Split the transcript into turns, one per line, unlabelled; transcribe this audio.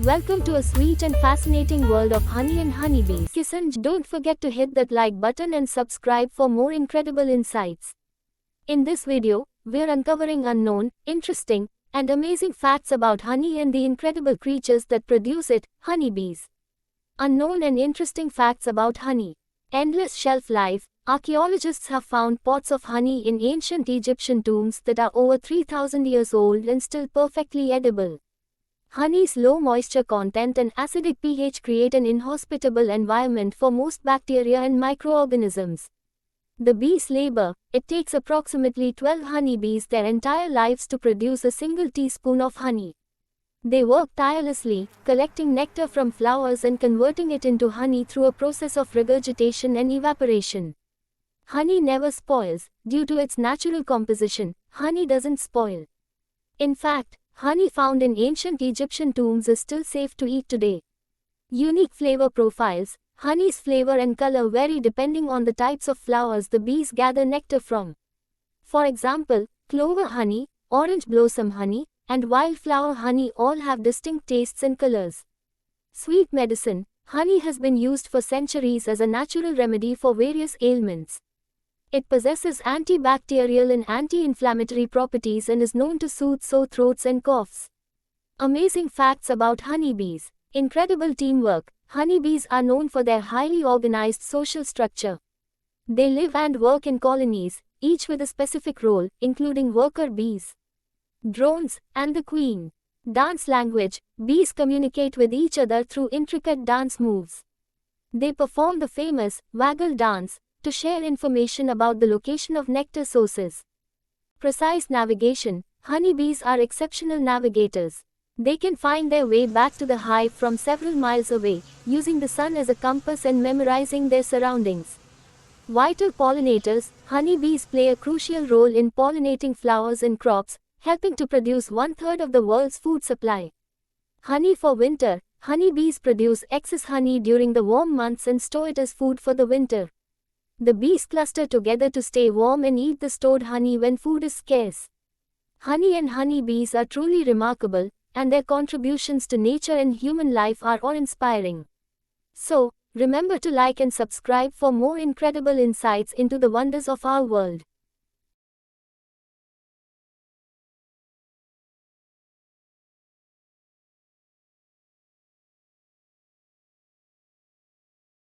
Welcome to a sweet and fascinating world of honey and honeybees. Don't forget to hit that like button and subscribe for more incredible insights. In this video, we're uncovering unknown, interesting, and amazing facts about honey and the incredible creatures that produce it, honeybees. Unknown and interesting facts about honey. Endless shelf life. Archaeologists have found pots of honey in ancient Egyptian tombs that are over 3,000 years old and still perfectly edible. Honey's low moisture content and acidic pH create an inhospitable environment for most bacteria and microorganisms. The bee's labor. It takes approximately 12 honeybees their entire lives to produce a single teaspoon of honey. They work tirelessly, collecting nectar from flowers and converting it into honey through a process of regurgitation and evaporation. Honey never spoils. Due to its natural composition, honey doesn't spoil. In fact, honey found in ancient Egyptian tombs is still safe to eat today. Unique flavor profiles. Honey's flavor and color vary depending on the types of flowers the bees gather nectar from. For example, clover honey, orange blossom honey, and wildflower honey all have distinct tastes and colors. Sweet medicine. Honey has been used for centuries as a natural remedy for various ailments. It possesses antibacterial and anti-inflammatory properties and is known to soothe sore throats and coughs. Amazing facts about honeybees. Incredible teamwork. Honeybees are known for their highly organized social structure. They live and work in colonies, each with a specific role, including worker bees, drones, and the queen. Dance language. Bees communicate with each other through intricate dance moves. They perform the famous waggle dance to share information about the location of nectar sources. Precise navigation. Honeybees are exceptional navigators. They can find their way back to the hive from several miles away, using the sun as a compass and memorizing their surroundings. Vital pollinators. Honeybees play a crucial role in pollinating flowers and crops, helping to produce 1/3 of the world's food supply. Honey for winter. Honeybees produce excess honey during the warm months and store it as food for the winter. The bees cluster together to stay warm and eat the stored honey when food is scarce. Honey and honeybees are truly remarkable, and their contributions to nature and human life are awe-inspiring. So, remember to like and subscribe for more incredible insights into the wonders of our world.